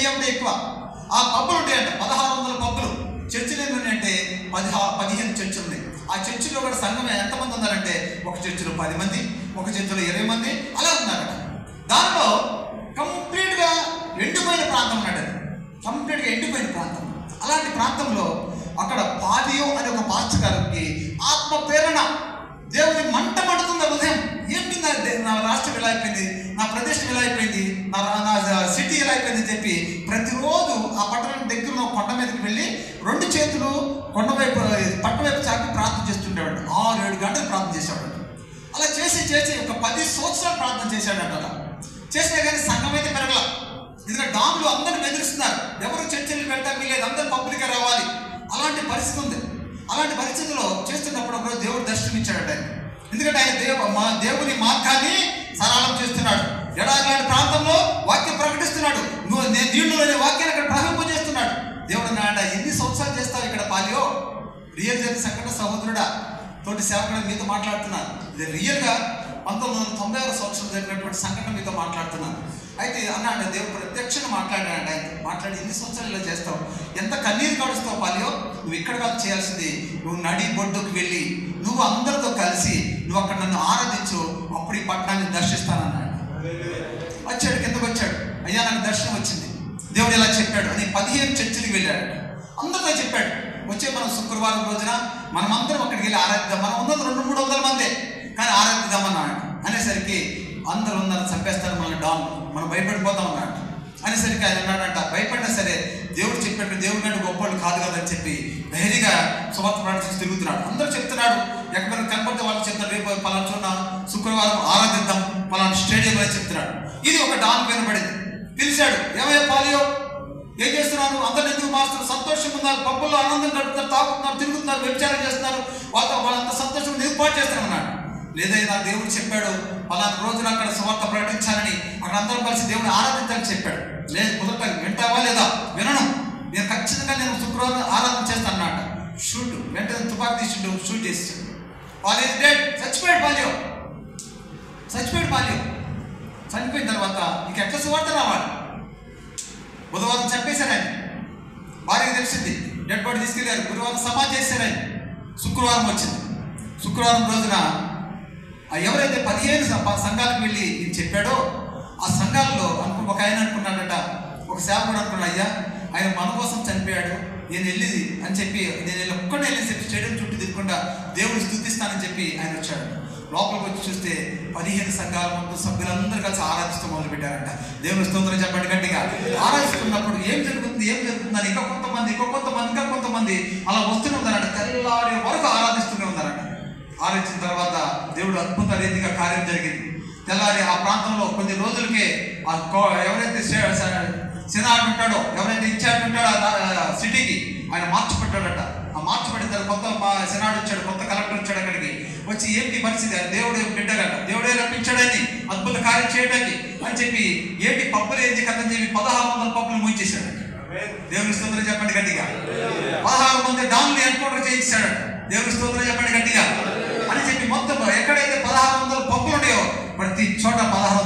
అయ్యే ఉంటే ఎక్కువ. ఆ పబ్బులు ఉంటాయంట, 1600 పబ్బులు. చర్చిలు ఎన్ని ఉన్నాయంటే 15 చర్చిలు ఉన్నాయి. ఆ చర్చిలో కూడా సంఘం ఎంతమంది ఉన్నారంటే ఒక చర్చిలో 10 మంది, ఒక చర్చిలో 20 మంది అలా ఉన్నారట. దాంట్లో కంప్లీట్గా ఎండిపోయిన ప్రాంతం ఉన్నాడు, కంప్లీట్గా ఎండిపోయిన ప్రాంతం. అలాంటి ప్రాంతంలో అక్కడ పాలియో అనే ఒక పాస్టర్ గారికి ఆత్మ ప్రేరణ, దేవుని మంట మండుతుంది హృదయం. ఏంటి నా రాష్ట్రం ఇలా అయిపోయింది, నా ప్రదేశం ఇలా అయిపోయింది, నా సిటీ ఇలా అయిపోయింది అని చెప్పి ప్రతిరోజు ఆ పట్టణం దగ్గర కొండ మీదకి వెళ్ళి 2 చేతులు కొండ వైపు పట్ట వైపు చాపి ప్రార్థన చేస్తుండేవాడు. 6-7 గంటలు ప్రార్థన చేసేవాడు. అలా చేసి ఒక 10 సంవత్సరాలు ప్రార్థన చేశాడంట. అలా చేసినా కానీ సంఘం అయితే పెరగల. ఎందుకంటే డాములు అందరిని బెదిరిస్తున్నారు, ఎవరు చర్చలు పెట్టడం వీలేదు, అందరూ పబ్లిక్గా రావాలి. అలాంటి పరిస్థితి ఉంది. అలాంటి పరిస్థితుల్లో చేస్తున్నప్పుడు ఒకరోజు దేవుడు దర్శనం ఇచ్చాడట. ఎందుకంటే ఆయన దేవుని మార్గాన్ని సరళం చేస్తున్నాడు. ఎడారి ప్రాంతంలో వాక్యం ప్రకటిస్తున్నాడు. నేను నీళ్ళలోనే వాక్యాన్ని అక్కడ ప్రవహింప చేస్తున్నాడు. దేవుడు నాట ఎన్ని సంవత్సరాలు చేస్తావు ఇక్కడ పాలియో? రియల్ జరిగిన సంఘటన సహోదరుడా, తోటి సేవకుడు మీతో మాట్లాడుతున్నాను. ఇది రియల్గా 1996 సంవత్సరం జరిగినటువంటి సంఘటన మీతో మాట్లాడుతున్నాను. అయితే అన్నాడు, దేవుడు ప్రత్యక్షంగా మాట్లాడాడు. ఆయన మాట్లాడి ఎన్ని సంవత్సరాలు ఇలా చేస్తావు, ఎంత కన్నీరు కాడుస్తావు పాలియో, నువ్వు ఇక్కడ కాదు చేయాల్సింది, నువ్వు నడి బొడ్డుకు వెళ్ళి నువ్వు అందరితో కలిసి నువ్వు అక్కడ నన్ను ఆరాధించు, అప్పుడు ఈ పట్టణాన్ని దర్శిస్తానన్నాడు. వచ్చాడు, కిందకు వచ్చాడు. అయ్యా నాకు దర్శనం వచ్చింది, దేవుడు ఇలా చెప్పాడు అని 15 చర్చిలకు వెళ్ళాడు. అందరితో చెప్పాడు, వచ్చే మనం శుక్రవారం రోజున మనం అందరం అక్కడికి వెళ్ళి ఆరాధిద్దాం. మనం ఉన్నది 200-300 మందే, కానీ ఆరాధిద్దామన్నాడు. అనేసరికి అందరూ ఉన్నారు, చంపేస్తారు మన డాన్, మనం భయపడిపోతాం అన్నాడు. అనేసరికి ఆయన అన్నాడంట, భయపడినా సరే దేవుడు చెప్పాడు, దేవుడు నాడు గొప్పవాళ్ళు కాదు కదా అని చెప్పి ధైర్యంగా సువార్త ప్రకటించి తిరుగుతున్నాడు. అందరూ చెప్తున్నాడు, ఎక్కడ కనపడితే వాళ్ళు చెప్తారు, రేపు పలానా చోట శుక్రవారం ఆరాధిద్దాం పలానా స్టేడియంలో చెప్తున్నాడు. ఇది ఒక డాన్ వినబడింది. పిలిచాడు, ఏమయ్యా పాలియో ఏం చేస్తున్నారు, అందరు ఎందుకు మారుస్తున్నారు, సంతోషంగా ఉన్నారు, పబ్బుల్లో ఆనందం గడుపుతున్నారు, తాగుతున్నారు, తిరుగుతున్నారు, వ్యభిచారం చేస్తున్నారు, వాళ్ళంత సంతోషంగా నిలుపాటు చేస్తారన్నాడు. లేదైనా దేవుడు చెప్పాడు పలానా రోజున అక్కడ సువార్త ప్రకటించాలని, అక్కడ అందరం కలిసి దేవుడిని ఆరాధించాలని చెప్పాడు. లేదు కుదరట, వింటావా లేదా? వినను, నేను ఖచ్చితంగా నేను శుక్రవారం ఆరాధన చేస్తాను అన్నమాట. షూట్ వెంటనే తుపాకు తీసిండు, షూట్ చేసాడు. పాలియో డెడ్, చచ్చిపోయాడు పాలియో. చనిపోయిన తర్వాత ఇంక ఎట్లా సువార్త రావాలి? బుధవారం చంపేశారు ఆయన, భార్యకి తెలిసింది, డెడ్ బాడీ తీసుకెళ్ళారు. గురువారం సమాధి చేశారు ఆయన. శుక్రవారం వచ్చింది. శుక్రవారం రోజున ఎవరైతే 15 సంఘాలకు వెళ్ళి నేను చెప్పాడో ఆ సంఘాలలో ఒక ఆయన అనుకున్నాడట, ఒక సేవకుడు అనుకున్నాడు, అయ్యా ఆయన మన కోసం చనిపోయాడు, నేను వెళ్ళింది అని చెప్పి నేను ఒక్కడే వెళ్ళి స్టేడియం చుట్టూ తిరగకుండా దేవుడు స్తుతిస్తానని చెప్పి ఆయన వచ్చాడు. లోపలికి వచ్చి చూస్తే 15 సంఘాల మొత్తం సభ్యులందరూ కలిసి ఆరాధిస్తూ మొదలుపెట్టారంట. దేవుని స్తోత్రం చెప్పండి గట్టిగా. ఆరాధిస్తున్నప్పుడు ఏం జరుగుతుంది అని ఇంకా కొంతమంది అలా వస్తూనే ఉన్నారంట. తెల్లారి వరకు ఆరాధిస్తూనే ఉన్నారంట. ఆరాధించిన తర్వాత దేవుడు అద్భుత రీతిగా కార్యం జరిగింది. తెల్లారి ఆ ప్రాంతంలో కొన్ని రోజులకే ఎవరైతే సినాడు ఉంటాడో, ఎవరైతే ఇన్ఛార్జ్ ఉంటాడో ఆ సిటీకి ఆయన మార్చిపెట్టాడట. ఆ మార్చిపెట్టిన తర్వాత కొత్త సినాడు వచ్చాడు, కొత్త కలెక్టర్ వచ్చాడు. అక్కడికి వచ్చి ఏంటి పరిస్థితి, దేవుడు బిడ్డగట, దేవుడే రప్పించాడని అద్భుత కార్యం చేయడానికి అని చెప్పి ఏంటి పబ్బులు ఏంటి కథని చెప్పి 1600 పబ్బులు మూయించేశాడు. దేవుని స్తోత్రం చెప్పండి గట్టిగా. 16 మంది డాన్లు ఎన్కౌంటర్ చేయించాడు. దేవుని స్తోత్రం చెప్పండి గట్టిగా అని చెప్పి మొత్తం ఎక్కడైతే 1600 పబ్బులు ఉన్నాయో ప్రతి చోట 1600